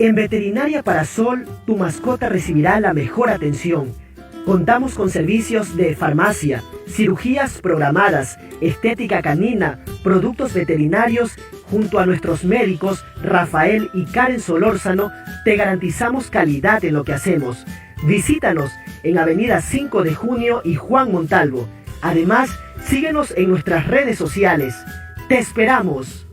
En Veterinaria Parasol, tu mascota recibirá la mejor atención. Contamos con servicios de farmacia, cirugías programadas, estética canina, productos veterinarios. Junto a nuestros médicos, Rafael y Karen Solórzano, te garantizamos calidad en lo que hacemos. Visítanos en Avenida 5 de Junio y Juan Montalvo. Además, síguenos en nuestras redes sociales. ¡Te esperamos!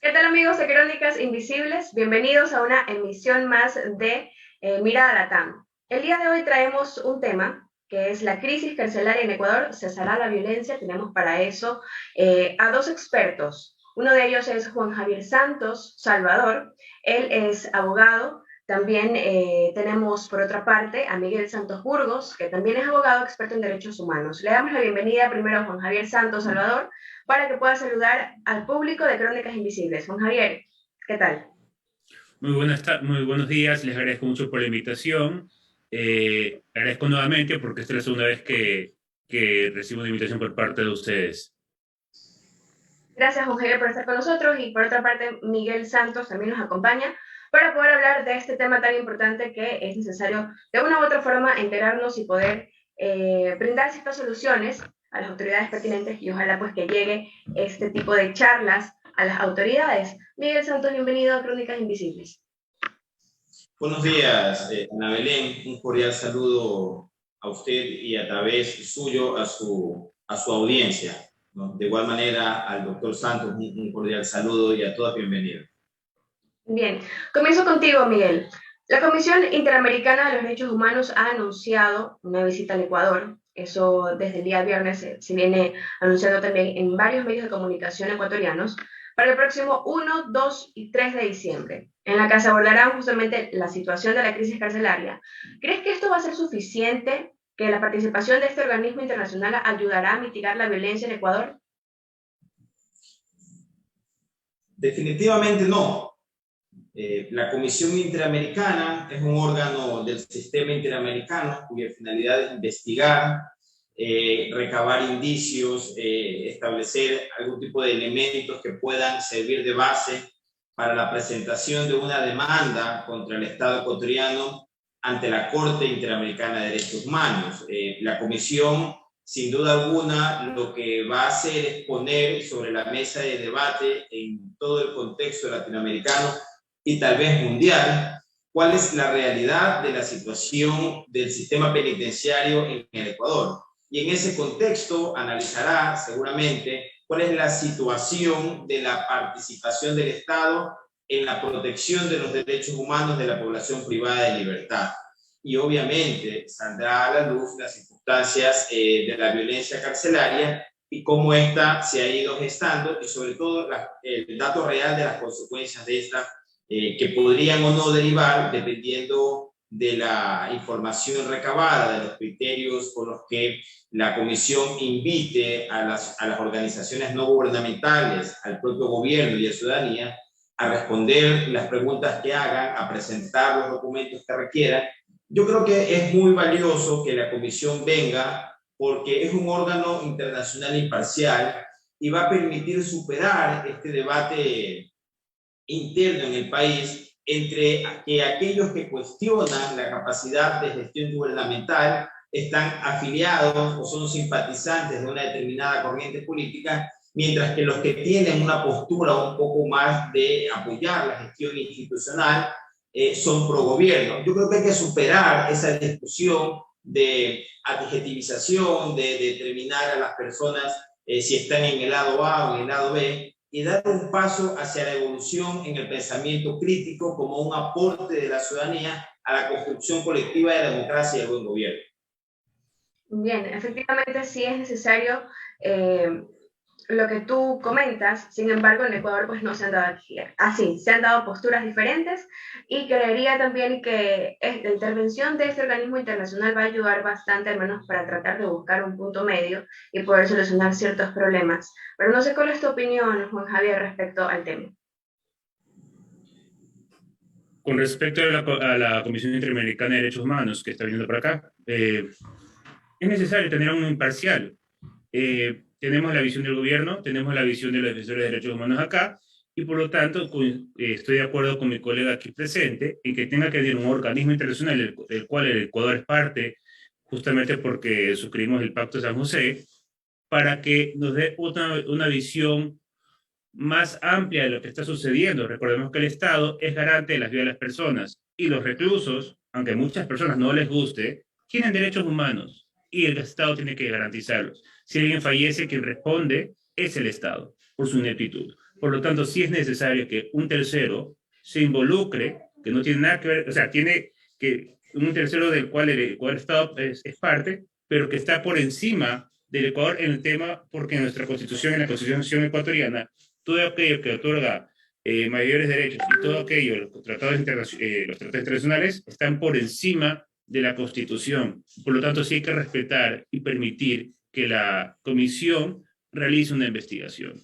¿Qué tal, amigos de Crónicas Invisibles? Bienvenidos a una emisión más de Mirada Latam. El día de hoy traemos un tema que es la crisis carcelaria en Ecuador. ¿Cesará la violencia? Tenemos para eso a dos expertos. Uno de ellos es Juan Javier Santos Salvador. Él es abogado. También tenemos, por otra parte, a Miguel Santos Burgos, que también es abogado experto en derechos humanos. Le damos la bienvenida primero a Juan Javier Santos Salvador para que pueda saludar al público de Crónicas Invisibles. Juan Javier, ¿qué tal? Muy buenos días, les agradezco mucho por la invitación. Agradezco nuevamente porque esta es la segunda vez que recibo una invitación por parte de ustedes. Gracias, Juan Javier, por estar con nosotros, y por otra parte, Miguel Santos también nos acompaña para poder hablar de este tema tan importante que es necesario de una u otra forma enterarnos y poder brindar ciertas soluciones a las autoridades pertinentes, y ojalá pues que llegue este tipo de charlas a las autoridades. Miguel Santos, bienvenido a Crónicas Invisibles. Buenos días, Ana Belén. Un cordial saludo a usted y a través suyo a su audiencia, ¿no? De igual manera al doctor Santos, un cordial saludo y a todas bienvenidos. Bien, comienzo contigo, Miguel. La Comisión Interamericana de los Derechos Humanos ha anunciado una visita al Ecuador. Eso desde el día viernes se viene anunciando también en varios medios de comunicación ecuatorianos para el próximo 1, 2 y 3 de diciembre, en la que se abordarán justamente la situación de la crisis carcelaria. ¿Crees que esto va a ser suficiente, que la participación de este organismo internacional ayudará a mitigar la violencia en Ecuador? Definitivamente no. La Comisión Interamericana es un órgano del sistema interamericano cuya finalidad es investigar, recabar indicios, establecer algún tipo de elementos que puedan servir de base para la presentación de una demanda contra el Estado ecuatoriano ante la Corte Interamericana de Derechos Humanos. La Comisión, sin duda alguna, lo que va a hacer es poner sobre la mesa de debate en todo el contexto latinoamericano y tal vez mundial, cuál es la realidad de la situación del sistema penitenciario en el Ecuador. Y en ese contexto analizará seguramente cuál es la situación de la participación del Estado en la protección de los derechos humanos de la población privada de libertad. Y obviamente saldrá a la luz las circunstancias de la violencia carcelaria y cómo ésta se ha ido gestando, y sobre todo el dato real de las consecuencias de esta, que podrían o no derivar dependiendo de la información recabada, de los criterios con los que la Comisión invite a las organizaciones no gubernamentales, al propio gobierno y a la ciudadanía a responder las preguntas que hagan, a presentar los documentos que requieran. Yo creo que es muy valioso que la Comisión venga porque es un órgano internacional imparcial y va a permitir superar este debate interno en el país entre que aquellos que cuestionan la capacidad de gestión gubernamental están afiliados o son simpatizantes de una determinada corriente política, mientras que los que tienen una postura un poco más de apoyar la gestión institucional son pro gobierno. Yo creo que hay que superar esa discusión de adjetivización, de determinar a las personas si están en el lado A o en el lado B, y dar un paso hacia la evolución en el pensamiento crítico como un aporte de la ciudadanía a la construcción colectiva de la democracia y el buen gobierno. Bien, efectivamente sí es necesario lo que tú comentas. Sin embargo, en Ecuador pues no se han dado así, se han dado posturas diferentes, y creería también que la intervención de este organismo internacional va a ayudar bastante, al menos para tratar de buscar un punto medio y poder solucionar ciertos problemas. Pero no sé cuál es tu opinión, Juan Javier, respecto al tema. Con respecto a la Comisión Interamericana de Derechos Humanos que está viniendo por acá, es necesario tener un imparcial. Tenemos la visión del gobierno, tenemos la visión de los defensores de derechos humanos acá, y por lo tanto estoy de acuerdo con mi colega aquí presente en que tenga que haber un organismo internacional del cual el Ecuador es parte, justamente porque suscribimos el Pacto de San José, para que nos dé una visión más amplia de lo que está sucediendo. Recordemos que el Estado es garante de las vidas de las personas, y los reclusos, aunque a muchas personas no les guste, tienen derechos humanos y el Estado tiene que garantizarlos. Si alguien fallece, quien responde es el Estado por su ineptitud. Por lo tanto, sí es necesario que un tercero se involucre, que no tiene nada que ver, o sea, tiene que un tercero del cual el Estado es parte, pero que está por encima del Ecuador en el tema, porque en nuestra Constitución, en la Constitución ecuatoriana, todo aquello que otorga mayores derechos y todo aquello, los tratados internacionales, están por encima de la Constitución. Por lo tanto, sí hay que respetar y permitir que la comisión realice una investigación.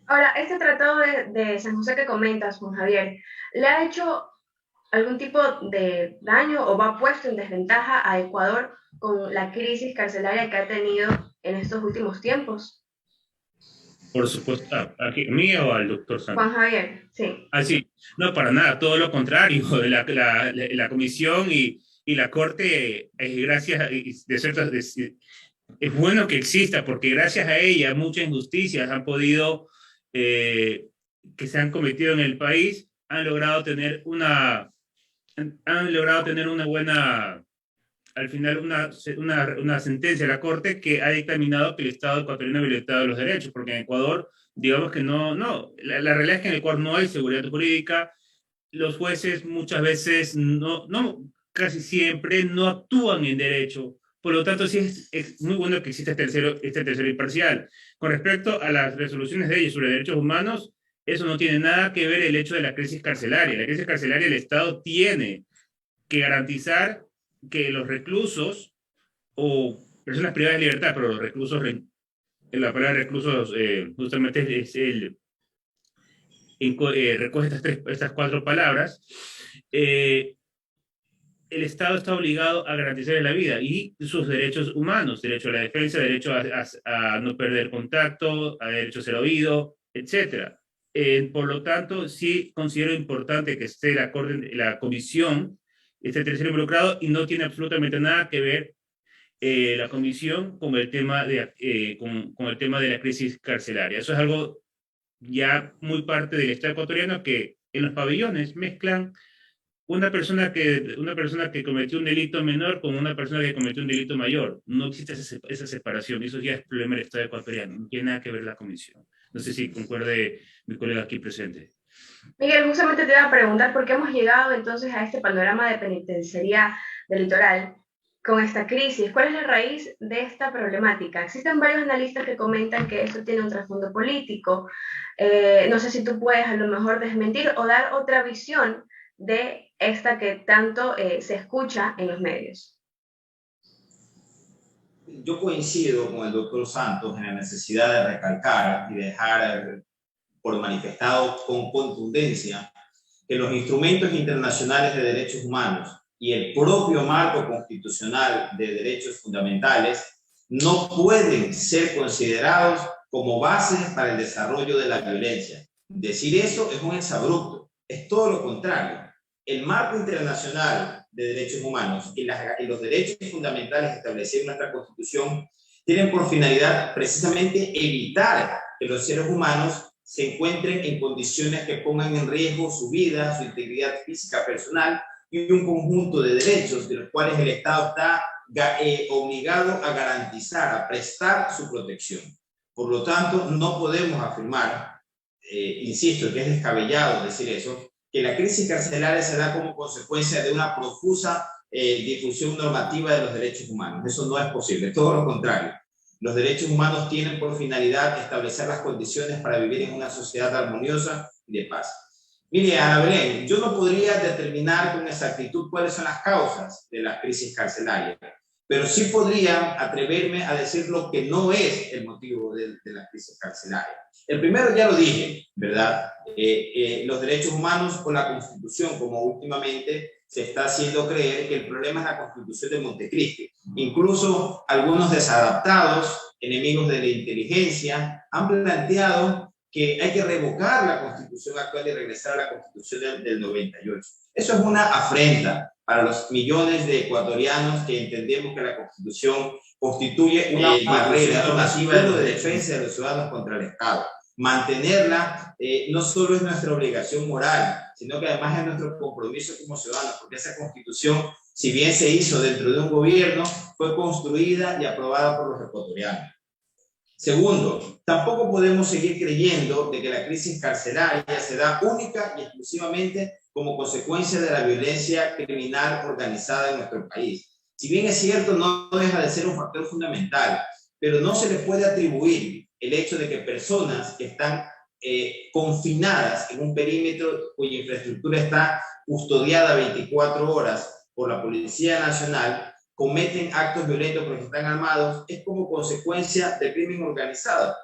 Ahora, este tratado de San José que comentas, Juan Javier, ¿le ha hecho algún tipo de daño o va puesto en desventaja a Ecuador con la crisis carcelaria que ha tenido en estos últimos tiempos? Por supuesto, aquí, ¿mío o al doctor Santos? Juan Javier, sí. Sí, no, para nada, todo lo contrario. La comisión y la corte, gracias, es bueno que exista, porque gracias a ella muchas injusticias han podido, que se han cometido en el país, han logrado tener una buena, al final una sentencia de la Corte que ha dictaminado que el Estado ecuatoriano ha violado los derechos, porque en Ecuador, digamos que la realidad es que en Ecuador no hay seguridad jurídica, los jueces muchas veces, casi siempre, no actúan en derecho. Por lo tanto, sí es muy bueno que exista este tercero imparcial. Con respecto a las resoluciones de ellos sobre derechos humanos, eso no tiene nada que ver el hecho de la crisis carcelaria. La crisis carcelaria, el Estado tiene que garantizar que los reclusos o personas privadas de libertad, pero los reclusos, la palabra reclusos justamente recoge estas cuatro palabras. El Estado está obligado a garantizar la vida y sus derechos humanos, derecho a la defensa, derecho a no perder contacto, a derecho a ser oído, etc. Por lo tanto, sí considero importante que esté la comisión, este tercero involucrado, y no tiene absolutamente nada que ver la comisión con el tema con el tema de la crisis carcelaria. Eso es algo ya muy parte del Estado ecuatoriano, que en los pabellones mezclan una persona que cometió un delito menor con una persona que cometió un delito mayor. No existe esa separación. Eso ya es problema del Estado ecuatoriano. No tiene nada que ver la comisión. No sé si concuerde mi colega aquí presente. Miguel, justamente te iba a preguntar por qué hemos llegado entonces a este panorama de penitenciaría del litoral con esta crisis. ¿Cuál es la raíz de esta problemática? Existen varios analistas que comentan que esto tiene un trasfondo político. No sé si tú puedes a lo mejor desmentir o dar otra visión de esta que tanto se escucha en los medios. Yo coincido con el doctor Santos en la necesidad de recalcar y dejar por manifestado con contundencia que los instrumentos internacionales de derechos humanos y el propio marco constitucional de derechos fundamentales no pueden ser considerados como bases para el desarrollo de la violencia. Decir eso es un exabrupto, es todo lo contrario. El marco internacional de derechos humanos y los derechos fundamentales establecidos en nuestra Constitución tienen por finalidad precisamente evitar que los seres humanos se encuentren en condiciones que pongan en riesgo su vida, su integridad física personal y un conjunto de derechos de los cuales el Estado está obligado a garantizar, a prestar su protección. Por lo tanto, no podemos afirmar, insisto, que es descabellado decir eso, que la crisis carcelaria se da como consecuencia de una profusa difusión normativa de los derechos humanos. Eso no es posible, todo lo contrario. Los derechos humanos tienen por finalidad establecer las condiciones para vivir en una sociedad armoniosa y de paz. Mire, Ana Belén, yo no podría determinar con exactitud cuáles son las causas de la crisis carcelaria, pero sí podría atreverme a decir lo que no es el motivo de la crisis carcelaria. El primero ya lo dije, ¿verdad? Los derechos humanos o la Constitución, como últimamente se está haciendo creer que el problema es la Constitución de Montecristi. Incluso algunos desadaptados, enemigos de la inteligencia, han planteado que hay que revocar la Constitución actual y regresar a la Constitución del 98. Eso es una afrenta para los millones de ecuatorianos que entendemos que la Constitución constituye una barrera normativa de defensa de los ciudadanos contra el Estado. Mantenerla no solo es nuestra obligación moral, sino que además es nuestro compromiso como ciudadanos, porque esa Constitución, si bien se hizo dentro de un gobierno, fue construida y aprobada por los ecuatorianos. Segundo, tampoco podemos seguir creyendo de que la crisis carcelaria se da única y exclusivamente como consecuencia de la violencia criminal organizada en nuestro país. Si bien es cierto, no deja de ser un factor fundamental, pero no se le puede atribuir el hecho de que personas que están confinadas en un perímetro cuya infraestructura está custodiada 24 horas por la Policía Nacional cometen actos violentos porque están armados, es como consecuencia del crimen organizado.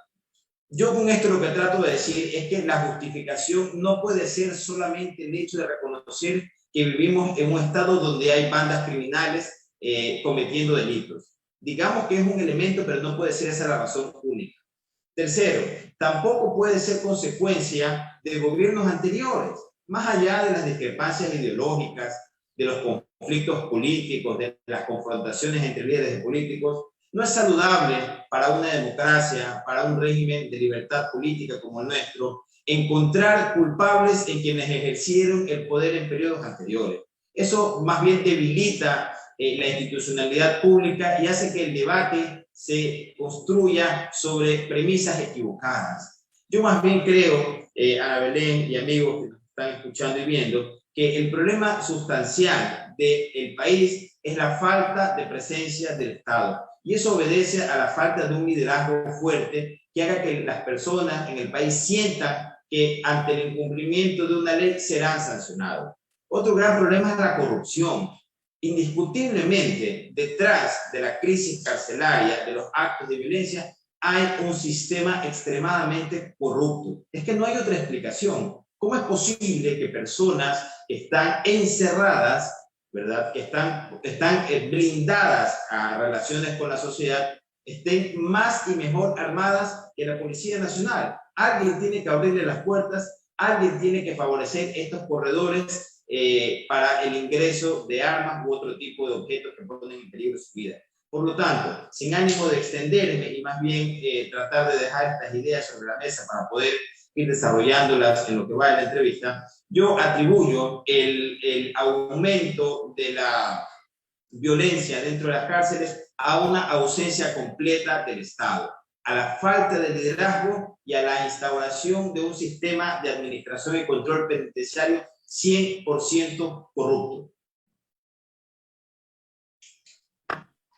Yo con esto lo que trato de decir es que la justificación no puede ser solamente el hecho de reconocer que vivimos en un estado donde hay bandas criminales cometiendo delitos. Digamos que es un elemento, pero no puede ser esa la razón única. Tercero, tampoco puede ser consecuencia de gobiernos anteriores, más allá de las discrepancias ideológicas, de los conflictos políticos, de las confrontaciones entre líderes políticos. No es saludable para una democracia, para un régimen de libertad política como el nuestro, encontrar culpables en quienes ejercieron el poder en periodos anteriores. Eso más bien debilita la institucionalidad pública y hace que el debate se construya sobre premisas equivocadas. Yo más bien creo, Ana Belén y amigos que nos están escuchando y viendo, que el problema sustancial del país es la falta de presencia del Estado. Y eso obedece a la falta de un liderazgo fuerte que haga que las personas en el país sientan que ante el incumplimiento de una ley serán sancionados. Otro gran problema es la corrupción. Indiscutiblemente, detrás de la crisis carcelaria, de los actos de violencia, hay un sistema extremadamente corrupto. Es que no hay otra explicación. ¿Cómo es posible que personas que están encerradas, ¿verdad?, que están blindadas a relaciones con la sociedad, estén más y mejor armadas que la Policía Nacional? Alguien tiene que abrirle las puertas, alguien tiene que favorecer estos corredores para el ingreso de armas u otro tipo de objetos que ponen en peligro su vida. Por lo tanto, sin ánimo de extenderme y más bien tratar de dejar estas ideas sobre la mesa para poder ir desarrollándolas en lo que va de la entrevista, yo atribuyo el aumento de la violencia dentro de las cárceles a una ausencia completa del Estado, a la falta de liderazgo y a la instauración de un sistema de administración y control penitenciario 100% corrupto.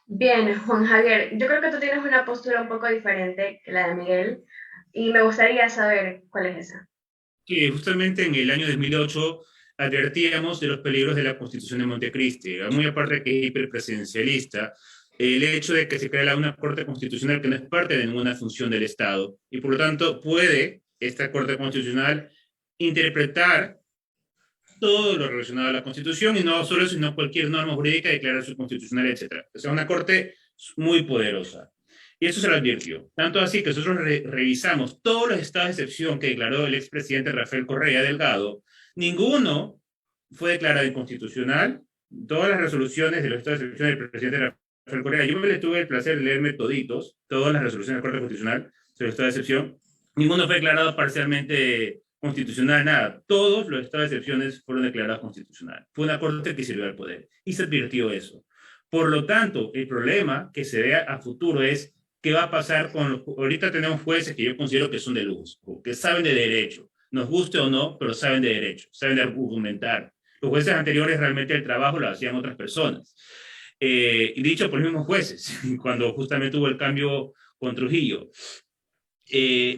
Bien, Juan Javier, yo creo que tú tienes una postura un poco diferente que la de Miguel y me gustaría saber cuál es esa. Sí, justamente en el año 2008 advertíamos de los peligros de la Constitución de Montecristi, muy aparte de que es hiperpresidencialista, el hecho de que se crea una Corte Constitucional que no es parte de ninguna función del Estado y por lo tanto puede esta Corte Constitucional interpretar todo lo relacionado a la Constitución y no solo eso, sino cualquier norma jurídica, declarar su constitucional, etc. O sea, una corte muy poderosa. Y eso se lo advirtió. Tanto así que nosotros revisamos todos los estados de excepción que declaró el expresidente Rafael Correa Delgado. Ninguno fue declarado inconstitucional. Todas las resoluciones de los estados de excepción del presidente Rafael Correa, yo le tuve el placer de leerme toditos, todas las resoluciones de la Corte Constitucional sobre los estados de excepción. Ninguno fue declarado parcialmente constitucional, nada. Todos los estados de excepciones fueron declarados constitucionales. Fue una corte que sirvió al poder y se advirtió eso. Por lo tanto, el problema que se ve a futuro es qué va a pasar con los... Ahorita tenemos jueces que yo considero que son de luz, que saben de derecho, nos guste o no, pero saben de derecho, saben de argumentar. Los jueces anteriores realmente el trabajo lo hacían otras personas. Y dicho por los mismos jueces, cuando justamente hubo el cambio con Trujillo.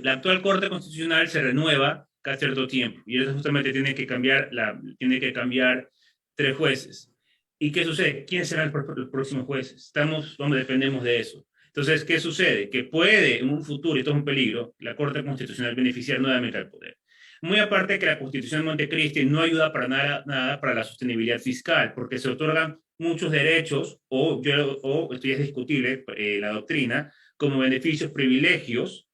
La actual Corte Constitucional se renueva cada cierto tiempo y eso justamente tiene que cambiar 3 jueces. ¿Y qué sucede? ¿Quiénes serán los próximos jueces? Dependemos de eso. Entonces, ¿qué sucede? Que puede en un futuro, y esto es un peligro, la Corte Constitucional beneficiar nuevamente al poder. Muy aparte que la Constitución de Montecristi no ayuda para nada para la sostenibilidad fiscal, porque se otorgan muchos derechos, o esto ya es discutible, la doctrina, como beneficios, privilegios,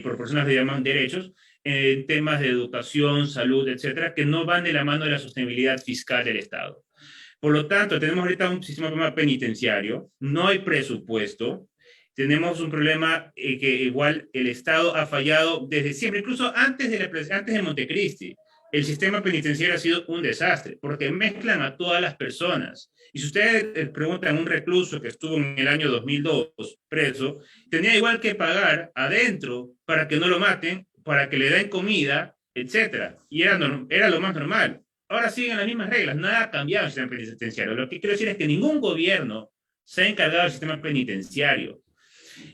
por personas que llaman derechos, en temas de educación, salud, etcétera, que no van de la mano de la sostenibilidad fiscal del Estado. Por lo tanto, tenemos ahorita un sistema penitenciario, no hay presupuesto, tenemos un problema que igual el Estado ha fallado desde siempre, incluso antes de Montecristi. El sistema penitenciario ha sido un desastre, porque mezclan a todas las personas. Y si ustedes preguntan a un recluso que estuvo en el año 2002 preso, tenía igual que pagar adentro para que no lo maten, para que le den comida, etc. Y era lo más normal. Ahora siguen las mismas reglas, nada ha cambiado en el sistema penitenciario. Lo que quiero decir es que ningún gobierno se ha encargado del sistema penitenciario.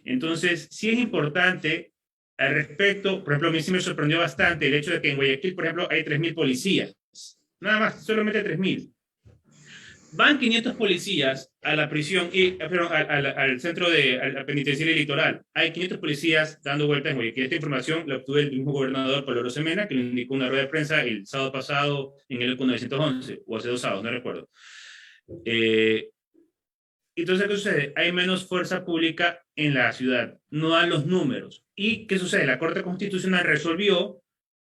Entonces, sí es importante al respecto. Por ejemplo, a mí sí me sorprendió bastante el hecho de que en Guayaquil, por ejemplo, hay 3.000 policías. Nada más, solamente 3.000. Van 500 policías a la prisión, al centro al penitenciario litoral. Hay 500 policías dando vueltas en Guayaquil. Esta información la obtuvo el mismo gobernador Pablo Rosemena, que lo indicó en una rueda de prensa el sábado pasado en el ECO 911, o hace 2 sábados, no recuerdo. Entonces, ¿qué sucede? Hay menos fuerza pública en la ciudad, no dan los números. ¿Y qué sucede? La Corte Constitucional resolvió,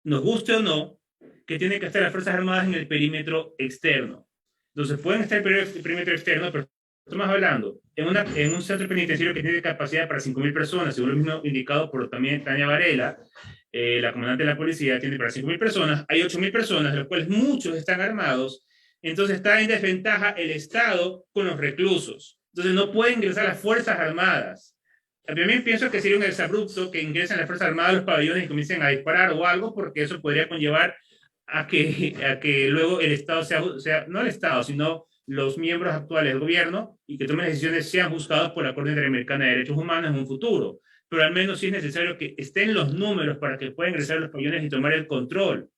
nos guste o no, que tienen que estar las Fuerzas Armadas en el perímetro externo. Entonces, pueden estar en el perímetro externo, pero estamos hablando en un centro penitenciario que tiene capacidad para 5.000 personas, según lo mismo indicado por también Tania Varela, la comandante de la policía, tiene para 5.000 personas, hay 8.000 personas, de los cuales muchos están armados. Entonces está en desventaja el Estado con los reclusos. Entonces no pueden ingresar las Fuerzas Armadas. También pienso que sería un exabrupto que ingresen las Fuerzas Armadas a los pabellones y comiencen a disparar o algo, porque eso podría conllevar a que luego el Estado sea, no el Estado, sino los miembros actuales del gobierno y que tomen decisiones sean juzgados por la Corte Interamericana de Derechos Humanos en un futuro. Pero al menos sí es necesario que estén los números para que puedan ingresar a los pabellones y tomar el control.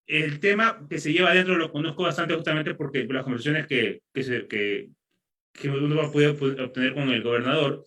El tema que se lleva adentro lo conozco bastante justamente porque las conversaciones que uno va a poder obtener con el gobernador,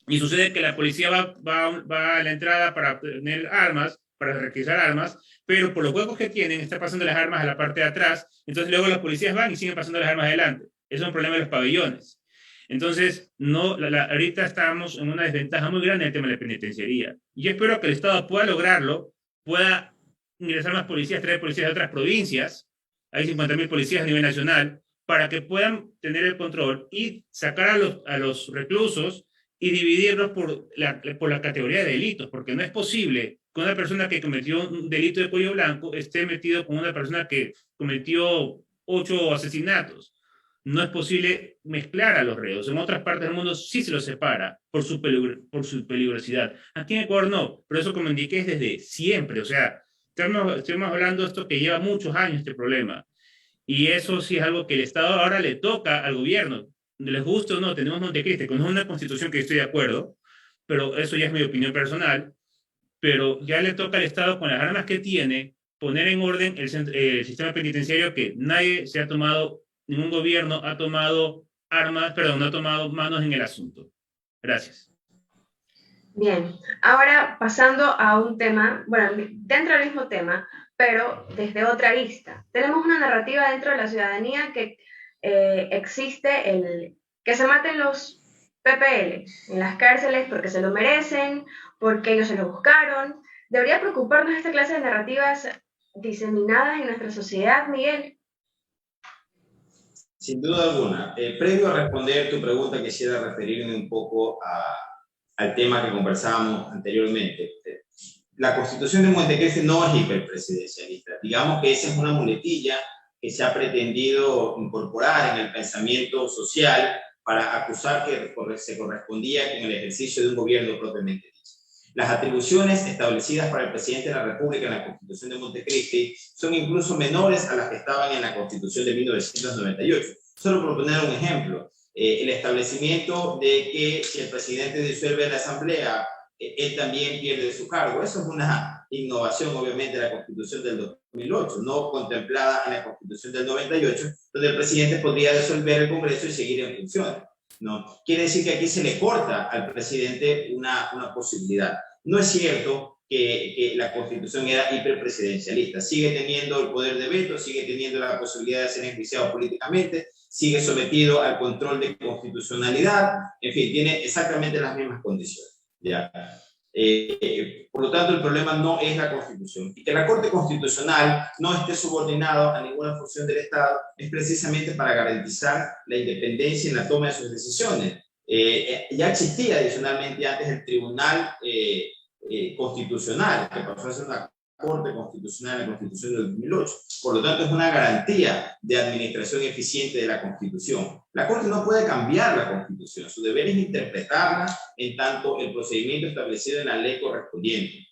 y sucede que la policía va a la entrada para tener armas, para requisar armas, pero por los huecos que tienen está pasando las armas a la parte de atrás, entonces luego los policías van y siguen pasando las armas adelante. Eso es un problema de los pabellones. Entonces, ahorita estamos en una desventaja muy grande en el tema de la penitenciaría. Y yo espero que el Estado pueda lograrlo, pueda ingresar más policías, traer policías de otras provincias, hay 50.000 policías a nivel nacional, para que puedan tener el control y sacar a los reclusos y dividirlos por la categoría de delitos, porque no es posible que una persona que cometió un delito de cuello blanco esté metido con una persona que cometió 8 asesinatos. No es posible mezclar a los reos. En otras partes del mundo sí se los separa por su peligrosidad. Aquí en Ecuador no, pero eso, como indiqué, es desde siempre. O sea, estamos hablando de esto que lleva muchos años, este problema. Y eso sí es algo que el Estado ahora le toca al gobierno. Les guste o no, tenemos Montecristi, que no es una constitución que estoy de acuerdo, pero eso ya es mi opinión personal, pero ya le toca al Estado, con las armas que tiene, poner en orden el sistema penitenciario, que ningún gobierno ha tomado no ha tomado manos en el asunto. Gracias. Bien, ahora pasando a un tema, bueno, dentro del mismo tema, pero desde otra vista. Tenemos una narrativa dentro de la ciudadanía que existe que se maten los PPL en las cárceles porque se lo merecen, porque ellos se lo buscaron. ¿Debería preocuparnos esta clase de narrativas diseminadas en nuestra sociedad, Miguel? Sin duda alguna. Previo a responder tu pregunta, quisiera referirme un poco al tema que conversábamos anteriormente. La Constitución de Montecristi no es hiperpresidencialista. Digamos que esa es una muletilla que se ha pretendido incorporar en el pensamiento social para acusar que se correspondía con el ejercicio de un gobierno propiamente dicho. Las atribuciones establecidas para el presidente de la República en la Constitución de Montecristi son incluso menores a las que estaban en la Constitución de 1998. Solo por poner un ejemplo, el establecimiento de que si el presidente disuelve la Asamblea, él también pierde su cargo. Eso es una innovación, obviamente, de la Constitución del 2008, no contemplada en la Constitución del 98, donde el presidente podría disolver el Congreso y seguir en funciones, ¿no? Quiere decir que aquí se le corta al presidente una posibilidad. No es cierto que la Constitución era hiperpresidencialista. Sigue teniendo el poder de veto, sigue teniendo la posibilidad de ser enjuiciado políticamente, sigue sometido al control de constitucionalidad, en fin, tiene exactamente las mismas condiciones. ¿Ya? Por lo tanto, el problema no es la Constitución. Y que la Corte Constitucional no esté subordinado a ninguna función del Estado es precisamente para garantizar la independencia en la toma de sus decisiones. Ya existía adicionalmente antes el Tribunal Constitucional, que pasó a ser una Corte Constitucional en la Constitución del 2008. Por lo tanto, es una garantía de administración eficiente de la Constitución. La Corte no puede cambiar la Constitución, su deber es interpretarla en tanto el procedimiento establecido en la ley correspondiente.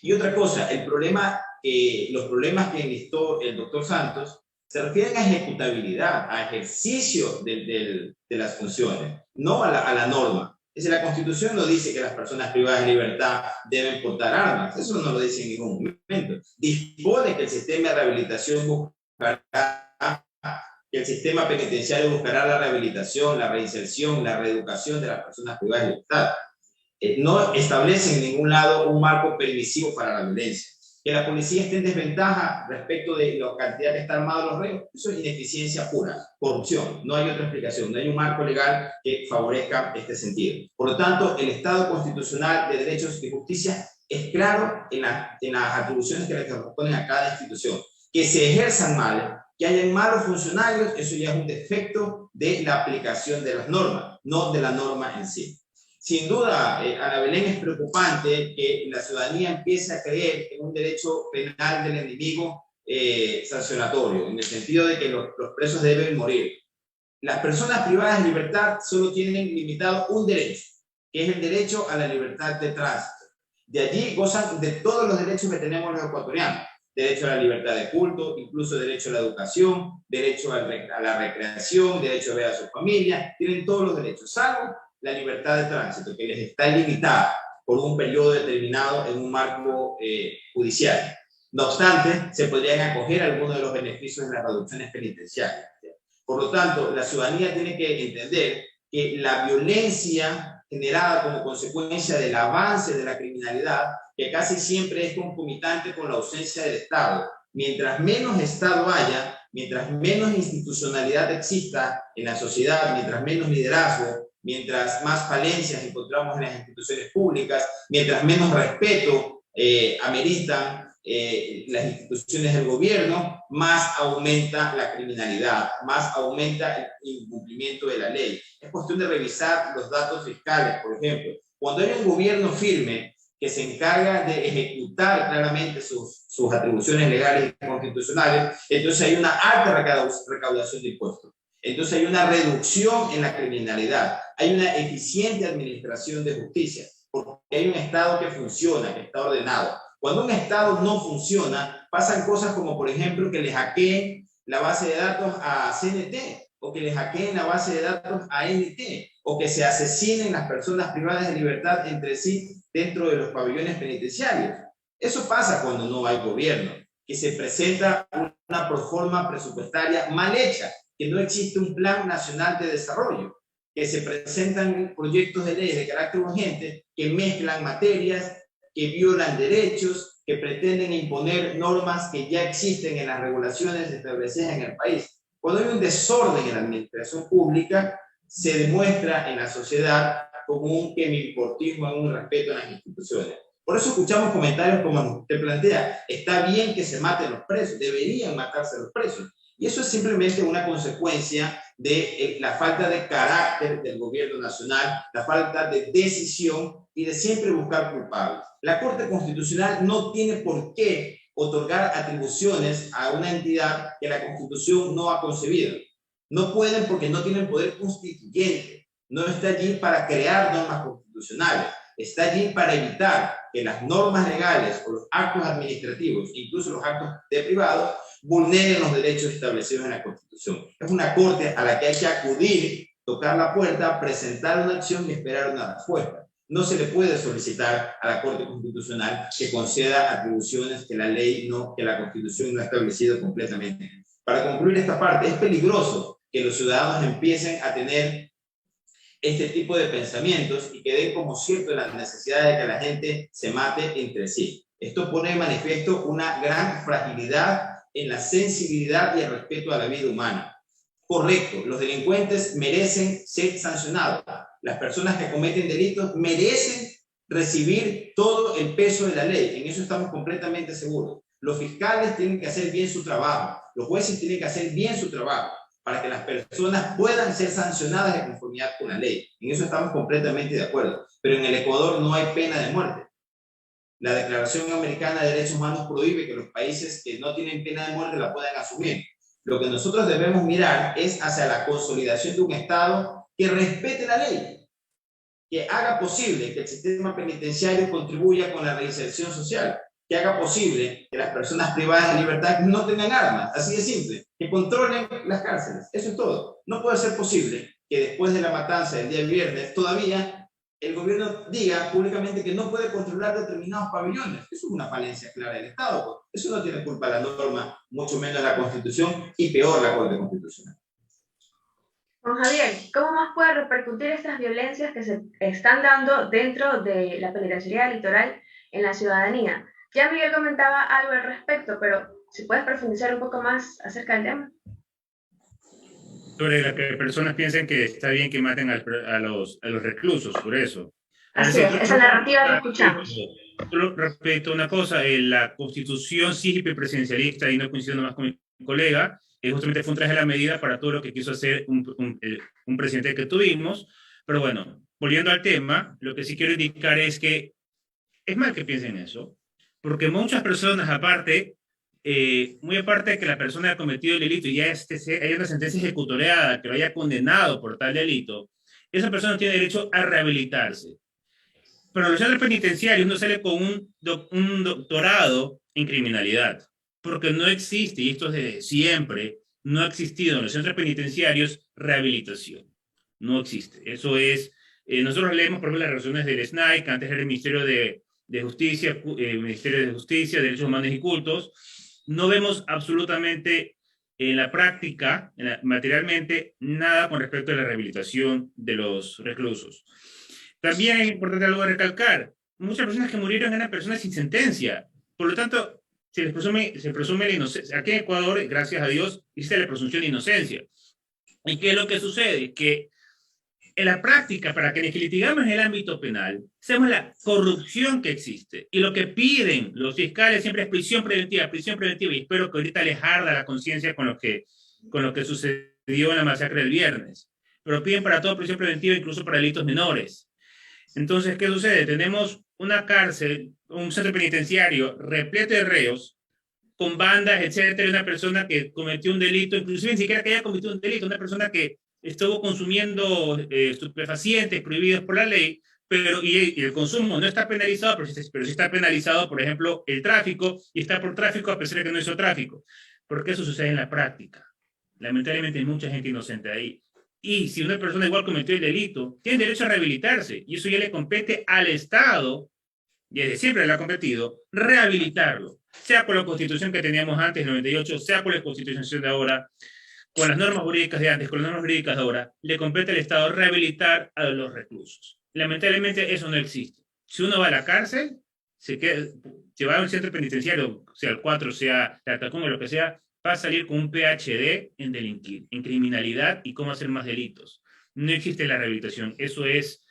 Y otra cosa, los problemas que enlistó el doctor Santos se refieren a ejecutabilidad, a ejercicio de las funciones, no a la norma. Es decir, la Constitución no dice que las personas privadas de libertad deben portar armas. Eso no lo dice en ningún momento. Dispone que el sistema de rehabilitación buscará, que el sistema penitenciario buscará la rehabilitación, la reinserción, la reeducación de las personas privadas de libertad. No establece en ningún lado un marco permisivo para la violencia. Que la policía esté en desventaja respecto de la cantidad que están armados los reos, eso es ineficiencia pura, corrupción. No hay otra explicación, no hay un marco legal que favorezca este sentido. Por lo tanto, el Estado constitucional de derechos y justicia es claro en las atribuciones que le corresponden a cada institución. Que se ejerzan mal, que hayan malos funcionarios, eso ya es un defecto de la aplicación de las normas, no de la norma en sí. Sin duda, Ana Belén, es preocupante que la ciudadanía empiece a creer en un derecho penal del enemigo sancionatorio, en el sentido de que los presos deben morir. Las personas privadas de libertad solo tienen limitado un derecho, que es el derecho a la libertad de tránsito. De allí gozan de todos los derechos que tenemos los ecuatorianos. Derecho a la libertad de culto, incluso derecho a la educación, derecho a la recreación, derecho a ver a su familia, tienen todos los derechos, salvo la libertad de tránsito, que les está limitada por un periodo determinado en un marco judicial. No obstante, se podrían acoger algunos de los beneficios de las reducciones penitenciarias. Por lo tanto, la ciudadanía tiene que entender que la violencia generada como consecuencia del avance de la criminalidad, que casi siempre es concomitante con la ausencia del Estado. Mientras menos Estado haya, mientras menos institucionalidad exista en la sociedad, mientras menos liderazgo, mientras más falencias encontramos en las instituciones públicas, mientras menos respeto ameritan las instituciones del gobierno, más aumenta la criminalidad, más aumenta el incumplimiento de la ley. Es cuestión de revisar los datos fiscales, por ejemplo. Cuando hay un gobierno firme que se encarga de ejecutar claramente sus atribuciones legales y constitucionales, entonces hay una alta recaudación de impuestos. Entonces hay una reducción en la criminalidad, hay una eficiente administración de justicia, porque hay un Estado que funciona, que está ordenado. Cuando un Estado no funciona, pasan cosas como, por ejemplo, que le hackeen la base de datos a CNT, o que le hackeen la base de datos a NT, o que se asesinen las personas privadas de libertad entre sí dentro de los pabellones penitenciarios. Eso pasa cuando no hay gobierno, que se presenta una proforma presupuestaria mal hecha, que no existe un plan nacional de desarrollo, que se presentan proyectos de ley de carácter urgente que mezclan materias, que violan derechos, que pretenden imponer normas que ya existen en las regulaciones establecidas en el país. Cuando hay un desorden en la administración pública, se demuestra en la sociedad como un quemiportismo, un respeto a las instituciones. Por eso escuchamos comentarios como usted plantea, está bien que se maten los presos, deberían matarse los presos. Y eso es simplemente una consecuencia de la falta de carácter del gobierno nacional, la falta de decisión y de siempre buscar culpables. La Corte Constitucional no tiene por qué otorgar atribuciones a una entidad que la Constitución no ha concebido. No pueden porque no tienen poder constituyente. No está allí para crear normas constitucionales. está allí para evitar que las normas legales o los actos administrativos, incluso los actos de privado, vulneren los derechos establecidos en la Constitución. Es una corte a la que hay que acudir, tocar la puerta, presentar una acción y esperar una respuesta. No se le puede solicitar a la Corte Constitucional que conceda atribuciones que la ley no, que la Constitución no ha establecido completamente. Para concluir esta parte, es peligroso que los ciudadanos empiecen a tener este tipo de pensamientos y que den como cierto la necesidad de que la gente se mate entre sí. Esto pone de manifiesto una gran fragilidad en la sensibilidad y el respeto a la vida humana. Correcto, los delincuentes merecen ser sancionados. Las personas que cometen delitos merecen recibir todo el peso de la ley. En eso estamos completamente seguros. Los fiscales tienen que hacer bien su trabajo. Los jueces tienen que hacer bien su trabajo para que las personas puedan ser sancionadas de conformidad con la ley. En eso estamos completamente de acuerdo. Pero en el Ecuador no hay pena de muerte. La Declaración Americana de Derechos Humanos prohíbe que los países que no tienen pena de muerte la puedan asumir. Lo que nosotros debemos mirar es hacia la consolidación de un Estado que respete la ley, que haga posible que el sistema penitenciario contribuya con la reinserción social, que haga posible que las personas privadas de libertad no tengan armas, así de simple, que controlen las cárceles. Eso es todo. No puede ser posible que después de la matanza del día viernes todavía el gobierno diga públicamente que no puede controlar determinados pabellones. Eso es una falencia clara del Estado. Eso no tiene culpa la norma, mucho menos la Constitución y peor la Corte Constitucional. Juan Javier, ¿cómo más puede repercutir estas violencias que se están dando dentro de la penitenciaría litoral en la ciudadanía? Ya Miguel comentaba algo al respecto, pero si puedes profundizar un poco más acerca del tema. Sobre la que personas piensen que está bien que maten a los reclusos, por eso. Así es, esa narrativa la escuchamos. Respecto a una cosa, la Constitución sí es hiperpresidencialista, y no coincido más con mi colega, justamente fue un traje a la medida para todo lo que quiso hacer un presidente que tuvimos. Pero bueno, volviendo al tema, lo que sí quiero indicar es que es mal que piensen eso, porque muchas personas, aparte, muy aparte de que la persona haya cometido el delito y ya hay una sentencia ejecutoriada que lo haya condenado por tal delito, esa persona tiene derecho a rehabilitarse. Pero en los centros penitenciarios uno sale con un doctorado en criminalidad, porque no existe, y esto es desde siempre, no ha existido en los centros penitenciarios rehabilitación. No existe. Eso es, nosotros leemos, por ejemplo, las resoluciones del SNAI, que antes era el Ministerio de Justicia, Ministerio de Justicia, Derechos Humanos y Cultos. No vemos absolutamente en la práctica, materialmente, nada con respecto a la rehabilitación de los reclusos. También es importante algo a recalcar. Muchas personas que murieron eran personas sin sentencia. Por lo tanto, se presume la inocencia. Aquí en Ecuador, gracias a Dios, existe la presunción de inocencia. ¿Y qué es lo que sucede? Que en la práctica, para que litigamos en el ámbito penal, sabemos la corrupción que existe. Y lo que piden los fiscales siempre es prisión preventiva, y espero que ahorita les arda la conciencia con lo que sucedió en la masacre del viernes. Pero piden para todo prisión preventiva, incluso para delitos menores. Entonces, ¿qué sucede? Tenemos una cárcel, un centro penitenciario repleto de reos, con bandas, etcétera, una persona que cometió un delito, inclusive ni siquiera que haya cometido un delito, una persona que estuvo consumiendo estupefacientes prohibidos por la ley, y el consumo no está penalizado, pero sí está penalizado, por ejemplo, el tráfico, y está por tráfico a pesar de que no hizo tráfico. Porque eso sucede en la práctica. Lamentablemente hay mucha gente inocente ahí. Y si una persona igual cometió el delito, tiene derecho a rehabilitarse, y eso ya le compete al Estado, y desde siempre le ha competido, rehabilitarlo, sea por la Constitución que teníamos antes, el 98, sea por la Constitución de ahora, con las normas jurídicas de antes, con las normas jurídicas de ahora, le compete al Estado rehabilitar a los reclusos. Lamentablemente eso no existe. Si uno va a la cárcel, se va a un centro penitenciario, sea el 4, sea la Tacunga, lo que sea, va a salir con un PhD en delinquir, en criminalidad y cómo hacer más delitos. No existe la rehabilitación. Eso es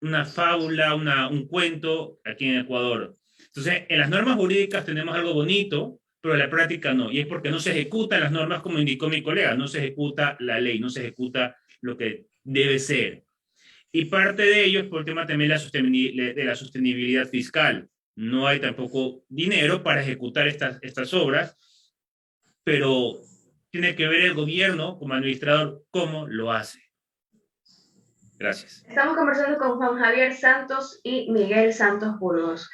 una fábula, un cuento aquí en Ecuador. Entonces, en las normas jurídicas tenemos algo bonito, pero en la práctica no. Y es porque no se ejecutan las normas, como indicó mi colega. No se ejecuta la ley, no se ejecuta lo que debe ser. Y parte de ello es por el tema también de la sostenibilidad fiscal. No hay tampoco dinero para ejecutar estas obras, pero tiene que ver el gobierno como administrador cómo lo hace. Gracias. Estamos conversando con Juan Javier Santos y Miguel Santos Burgos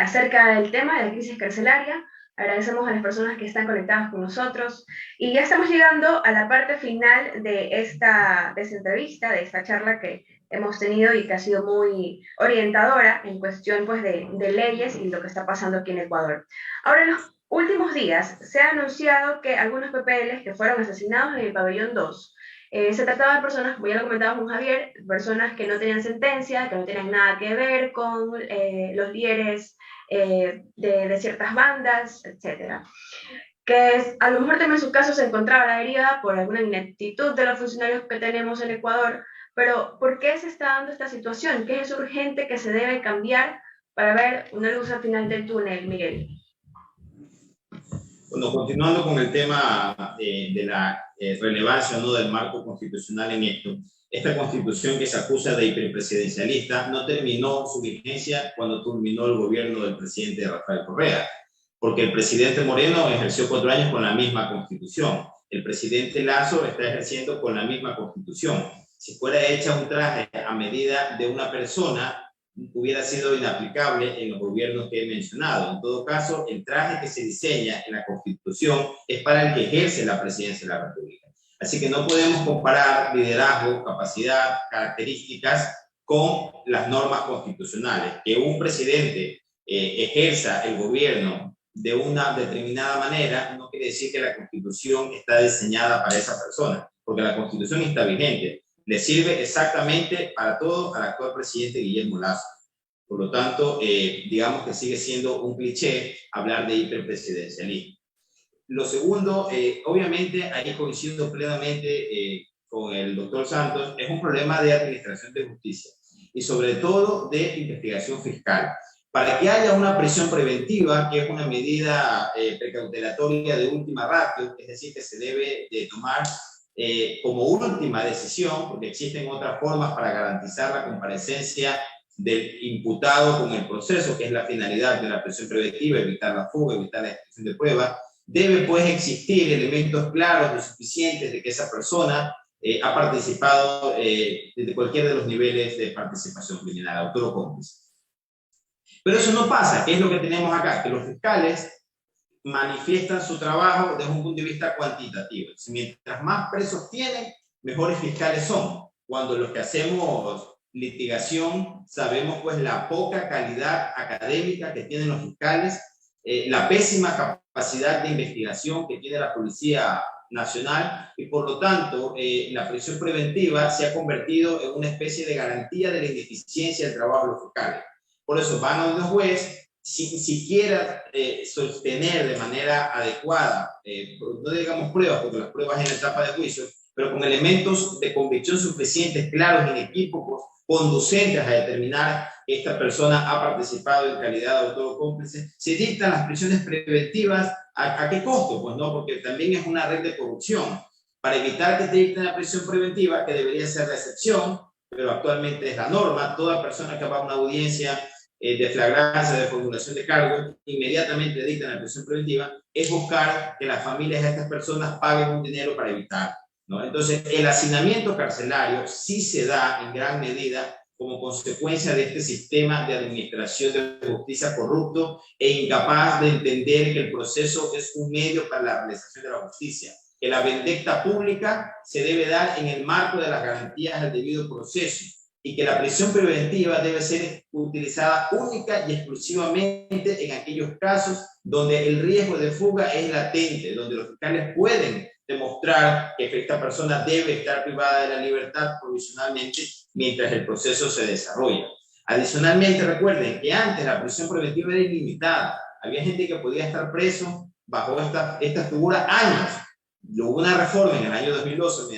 acerca del tema de la crisis carcelaria. Agradecemos a las personas que están conectadas con nosotros y ya estamos llegando a la parte final de esta entrevista, de esta charla que hemos tenido y que ha sido muy orientadora en cuestión pues, de leyes y lo que está pasando aquí en Ecuador. Ahora, en los últimos días se ha anunciado que algunos PPLs que fueron asesinados en el pabellón 2 se trataba de personas, como ya lo comentaba con Javier, personas que no tenían sentencia, que no tenían nada que ver con los líderes de ciertas bandas, etc. Que a lo mejor también en su caso se encontraba la herida por alguna ineptitud de los funcionarios que tenemos en Ecuador, pero ¿por qué se está dando esta situación? ¿Qué es urgente que se debe cambiar para ver una luz al final del túnel, Miguel? Bueno, continuando con el tema de la relevancia o no del marco constitucional en esto, esta constitución que se acusa de hiperpresidencialista no terminó su vigencia cuando terminó el gobierno del presidente Rafael Correa, porque el presidente Moreno ejerció 4 años con la misma constitución, el presidente Lazo está ejerciendo con la misma constitución. Si fuera hecha un traje a medida de una persona, hubiera sido inaplicable en los gobiernos que he mencionado. En todo caso, el traje que se diseña en la Constitución es para el que ejerce la presidencia de la República. Así que no podemos comparar liderazgo, capacidad, características con las normas constitucionales. Que un presidente ejerza el gobierno de una determinada manera no quiere decir que la Constitución está diseñada para esa persona, porque la Constitución está vigente. Le sirve exactamente para todo al actual presidente Guillermo Lazo. Por lo tanto, digamos que sigue siendo un cliché hablar de hiperpresidencialismo. Lo segundo, obviamente, ahí coincido plenamente con el doctor Santos, es un problema de administración de justicia y sobre todo de investigación fiscal. Para que haya una prisión preventiva, que es una medida precautelatoria de última ratio, es decir, que se debe de tomar como última decisión, porque existen otras formas para garantizar la comparecencia del imputado con el proceso, que es la finalidad de la prisión preventiva, evitar la fuga, evitar la destrucción de pruebas, debe pues existir elementos claros y suficientes de que esa persona ha participado desde cualquiera de los niveles de participación criminal, autor o cómplice. Pero eso no pasa, que es lo que tenemos acá, que los fiscales manifiestan su trabajo desde un punto de vista cuantitativo. Mientras más presos tienen, mejores fiscales son. Cuando los que hacemos litigación sabemos pues la poca calidad académica que tienen los fiscales, la pésima capacidad de investigación que tiene la Policía Nacional y por lo tanto la prisión preventiva se ha convertido en una especie de garantía de la ineficiencia del trabajo de los fiscales. Por eso van a un juez sin siquiera sostener de manera adecuada, no digamos pruebas, porque las pruebas en la etapa de juicio, pero con elementos de convicción suficientes, claros, inequívocos, conducentes a determinar que esta persona ha participado en calidad de autor o cómplice, se dictan las prisiones preventivas. ¿A qué costo? Pues no, porque también es una red de corrupción. Para evitar que te dicten la prisión preventiva, que debería ser la excepción, pero actualmente es la norma, toda persona que va a una audiencia de flagrancia, de formulación de cargos, inmediatamente dictan la prisión preventiva, es buscar que las familias de estas personas paguen un dinero para evitar, ¿no? Entonces, el hacinamiento carcelario sí se da en gran medida como consecuencia de este sistema de administración de justicia corrupto e incapaz de entender que el proceso es un medio para la realización de la justicia, que la vendetta pública se debe dar en el marco de las garantías del debido proceso, y que la prisión preventiva debe ser utilizada única y exclusivamente en aquellos casos donde el riesgo de fuga es latente, donde los fiscales pueden demostrar que esta persona debe estar privada de la libertad provisionalmente mientras el proceso se desarrolla. Adicionalmente, recuerden que antes la prisión preventiva era ilimitada. Había gente que podía estar preso bajo esta figura años. Hubo una reforma en el año 2011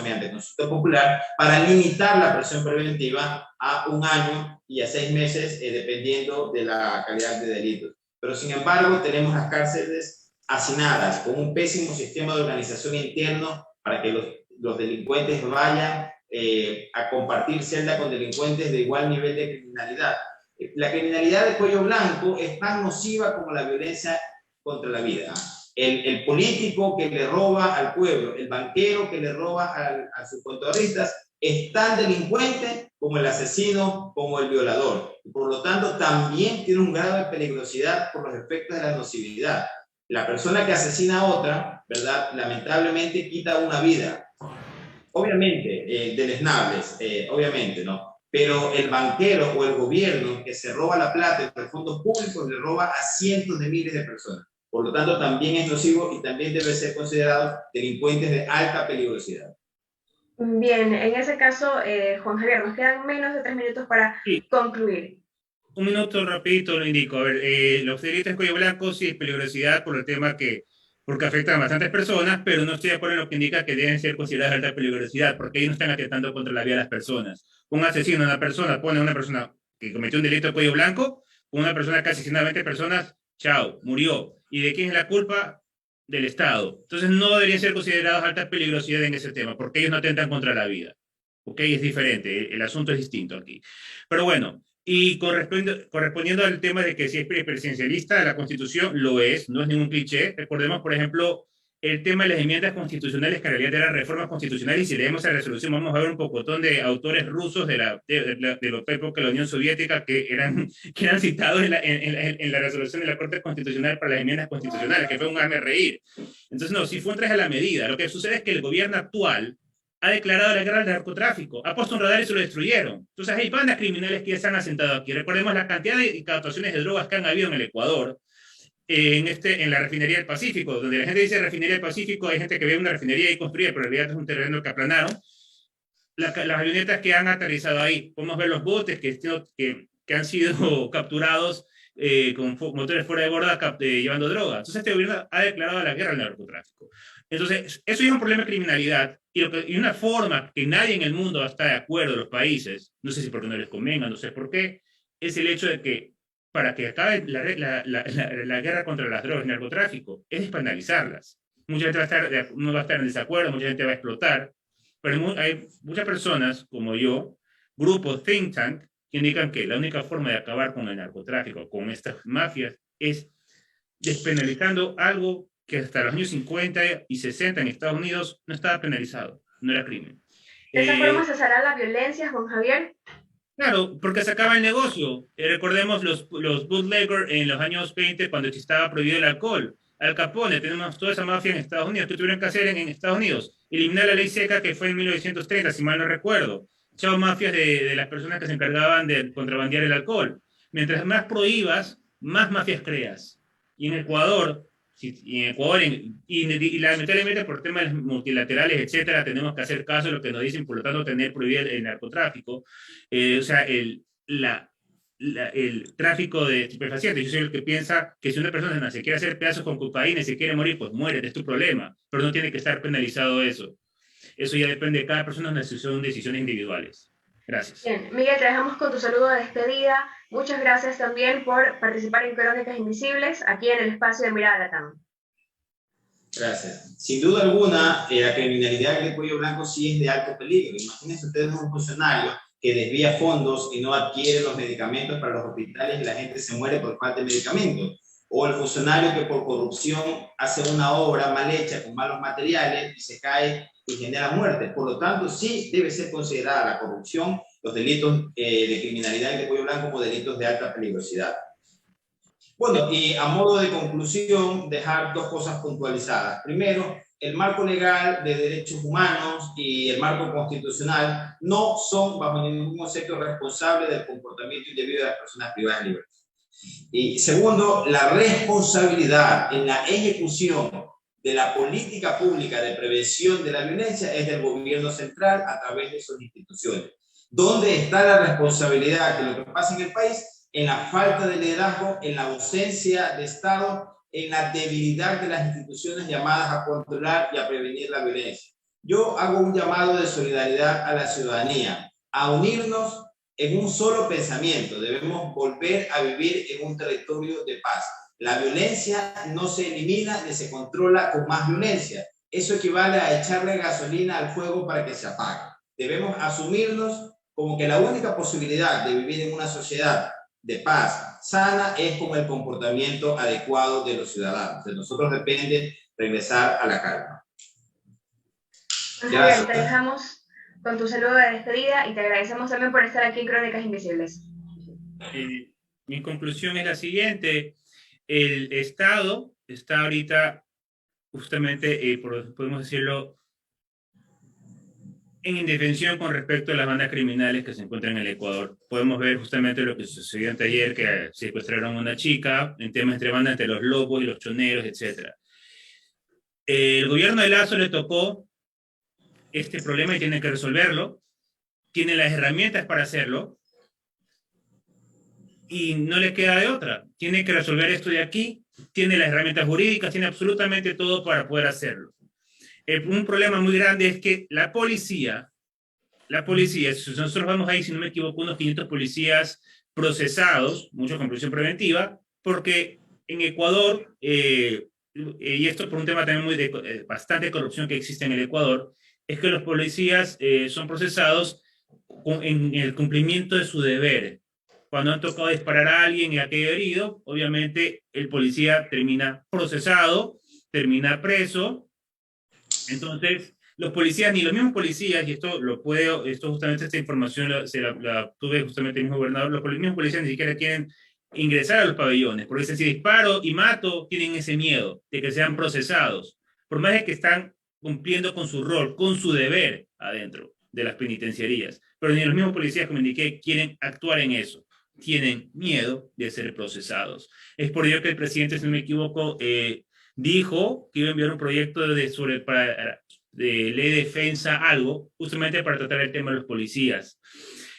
mediante consulta popular para limitar la prisión preventiva a 1 año y a 6 meses, dependiendo de la calidad de delitos. Pero sin embargo, tenemos las cárceles hacinadas con un pésimo sistema de organización interno para que los delincuentes vayan a compartir celda con delincuentes de igual nivel de criminalidad. La criminalidad de cuello blanco es tan nociva como la violencia contra la vida. El político que le roba al pueblo, el banquero que le roba a sus contratistas, es tan delincuente como el asesino, como el violador. Y por lo tanto, también tiene un grado de peligrosidad por los efectos de la nocividad. La persona que asesina a otra, ¿verdad? Lamentablemente quita una vida. Obviamente, deleznables, obviamente, ¿no? Pero el banquero o el gobierno que se roba la plata de los fondos públicos le roba a cientos de miles de personas. Por lo tanto, también es nocivo y también debe ser considerado delincuentes de alta peligrosidad. Bien, en ese caso, Juan Javier, nos quedan menos de 3 minutos para concluir. Un minuto rapidito lo indico. A ver, los delitos de cuello blanco sí es peligrosidad por el tema porque afectan a bastantes personas, pero no estoy de acuerdo en lo que indica que deben ser consideradas de alta peligrosidad, porque ellos no están atentando contra la vida de las personas. Un asesino, una persona, pone a una persona que cometió un delito de cuello blanco, una persona que asesinó a 20 personas, chao, murió. ¿Y de quién es la culpa? Del Estado. Entonces no deberían ser considerados alta peligrosidad en ese tema, porque ellos no atentan contra la vida. ¿Ok? Es diferente, el asunto es distinto aquí. Pero bueno, y correspondiendo al tema de que si es presidencialista, la Constitución lo es, no es ningún cliché. Recordemos, por ejemplo, el tema de las enmiendas constitucionales, que en realidad eran reformas constitucionales, y si leemos la resolución vamos a ver un pocotón de autores rusos de la época de la Unión Soviética que eran citados en la resolución de la Corte Constitucional para las enmiendas constitucionales, que fue un hazme reír. Entonces, no, si fue un traje a la medida. Lo que sucede es que el gobierno actual ha declarado la guerra al narcotráfico, ha puesto un radar y se lo destruyeron. Entonces hay bandas criminales que ya se han asentado aquí. Recordemos la cantidad de incautaciones de drogas que han habido en el Ecuador, en la refinería del Pacífico, donde la gente dice refinería del Pacífico, hay gente que ve una refinería y construye, pero en realidad es un terreno que aplanaron. Las avionetas que han aterrizado ahí, podemos ver los botes que han sido capturados con motores fuera de borda llevando droga. Entonces este gobierno ha declarado la guerra al narcotráfico. Entonces, eso es un problema de criminalidad y una forma que nadie en el mundo está de acuerdo, los países, no sé si porque no les convenga, no sé por qué, es el hecho de que para que acabe la guerra contra las drogas y el narcotráfico, es despenalizarlas. Mucha gente no va a estar en desacuerdo, mucha gente va a explotar, pero hay muchas personas como yo, grupos think tank, que indican que la única forma de acabar con el narcotráfico, con estas mafias, es despenalizando algo que hasta los años 50 y 60 en Estados Unidos no estaba penalizado, no era crimen. ¿De esa forma cesará la violencia, Juan Javier? Claro, porque se acaba el negocio. Recordemos los bootleggers en los años 20 cuando estaba prohibido el alcohol. Al Capone, tenemos toda esa mafia en Estados Unidos. ¿Qué tuvieron que hacer en Estados Unidos? Eliminar la ley seca que fue en 1930, si mal no recuerdo. Chao mafias de las personas que se encargaban de contrabandear el alcohol. Mientras más prohíbas, más mafias creas. Y en Ecuador, y lamentablemente por temas multilaterales, etcétera, tenemos que hacer caso de lo que nos dicen, por lo tanto, tener prohibido el narcotráfico. O sea, el tráfico de estupefacientes. Yo soy el que piensa que si una persona se quiere hacer pedazos con cocaína y se quiere morir, pues muere, es tu problema, pero no tiene que estar penalizado eso. Eso ya depende de cada persona, son decisiones individuales. Gracias. Bien, Miguel, te dejamos con tu saludo de despedida. Muchas gracias también por participar en Crónicas Invisibles, aquí en el espacio de Mirada Latam. Gracias. Sin duda alguna, la criminalidad de cuello blanco sí es de alto peligro. Imagínense ustedes un funcionario que desvía fondos y no adquiere los medicamentos para los hospitales y la gente se muere por falta de medicamentos. O el funcionario que por corrupción hace una obra mal hecha con malos materiales y se cae y genera muerte. Por lo tanto, sí debe ser considerada la corrupción, los delitos de criminalidad de cuello blanco como delitos de alta peligrosidad. Bueno, y a modo de conclusión, dejar dos cosas puntualizadas. Primero, el marco legal de derechos humanos y el marco constitucional no son bajo ningún concepto responsables del comportamiento indebido de las personas privadas libres. Y segundo, la responsabilidad en la ejecución de la política pública de prevención de la violencia es del gobierno central a través de sus instituciones. ¿Dónde está la responsabilidad de lo que pasa en el país? En la falta de liderazgo, en la ausencia de Estado, en la debilidad de las instituciones llamadas a controlar y a prevenir la violencia. Yo hago un llamado de solidaridad a la ciudadanía, a unirnos en un solo pensamiento. Debemos volver a vivir en un territorio de paz. La violencia no se elimina ni se controla con más violencia. Eso equivale a echarle gasolina al fuego para que se apague. Debemos asumirnos como que la única posibilidad de vivir en una sociedad de paz, sana es con el comportamiento adecuado de los ciudadanos. De nosotros depende regresar a la calma. Javier, te dejamos con tu saludo de despedida y te agradecemos también por estar aquí en Crónicas Invisibles. Mi conclusión es la siguiente. El Estado está ahorita justamente, podemos decirlo, en indefensión con respecto a las bandas criminales que se encuentran en el Ecuador. Podemos ver justamente lo que sucedió anteayer, que secuestraron a una chica, en temas entre bandas entre los lobos y los choneros, etc. El gobierno de Lazo le tocó este problema y tiene que resolverlo. Tiene las herramientas para hacerlo y no le queda de otra. Tiene que resolver esto de aquí, tiene las herramientas jurídicas, tiene absolutamente todo para poder hacerlo. Un problema muy grande es que la policía, si nosotros vamos ahí, si no me equivoco, unos 500 policías procesados, muchos con prisión preventiva, porque en Ecuador, y esto por un tema también bastante corrupción que existe en el Ecuador, es que los policías son procesados en el cumplimiento de su deber. Cuando han tocado disparar a alguien y ha quedado herido, obviamente el policía termina procesado, termina preso. Entonces, los policías, ni los mismos policías, y esto justamente esta información la tuve justamente el mismo gobernador, los mismos policías ni siquiera quieren ingresar a los pabellones, porque si disparo y mato, tienen ese miedo de que sean procesados, por más de que están cumpliendo con su rol, con su deber adentro de las penitenciarías. Pero ni los mismos policías, como indiqué, quieren actuar en eso. Tienen miedo de ser procesados. Es por ello que el presidente, si no me equivoco, dijo que iba a enviar un proyecto de ley de defensa, algo, justamente para tratar el tema de los policías.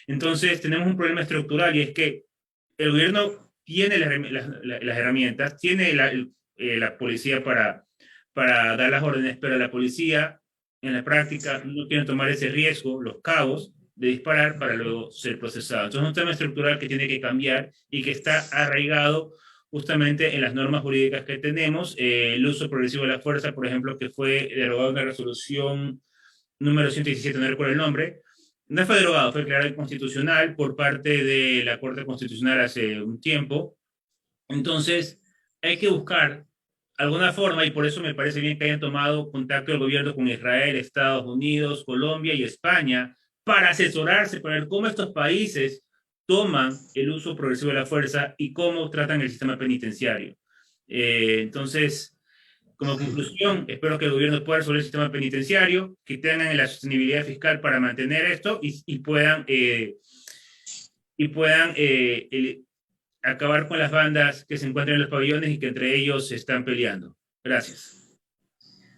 Entonces, tenemos un problema estructural y es que el gobierno tiene las herramientas, tiene la policía para dar las órdenes, pero la policía en la práctica no quiere tomar ese riesgo, los cabos, de disparar para luego ser procesado. Entonces es un tema estructural que tiene que cambiar y que está arraigado justamente en las normas jurídicas que tenemos. El uso progresivo de la fuerza, por ejemplo, que fue derogado en la resolución número 117, no recuerdo el nombre, no fue derogado, fue declarado inconstitucional por parte de la Corte Constitucional hace un tiempo. Entonces hay que buscar alguna forma, y por eso me parece bien que hayan tomado contacto el gobierno con Israel, Estados Unidos, Colombia y España, para asesorarse, para ver cómo estos países toman el uso progresivo de la fuerza y cómo tratan el sistema penitenciario. Entonces, como conclusión, espero que el gobierno pueda resolver el sistema penitenciario, que tengan la sostenibilidad fiscal para mantener esto y puedan acabar con las bandas que se encuentran en los pabellones y que entre ellos se están peleando. Gracias.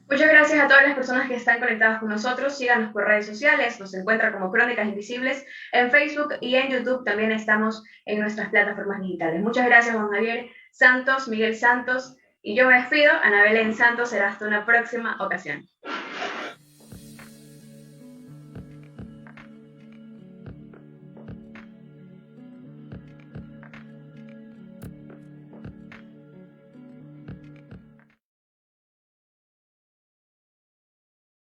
Muchas gracias a todas las personas que están conectadas con nosotros. Síganos por redes sociales, nos encuentran como Crónicas Invisibles en Facebook y en YouTube. También estamos en nuestras plataformas digitales. Muchas gracias, Juan Javier Santos, Miguel Santos, y yo me despido. Ana Belén Santos, será hasta una próxima ocasión.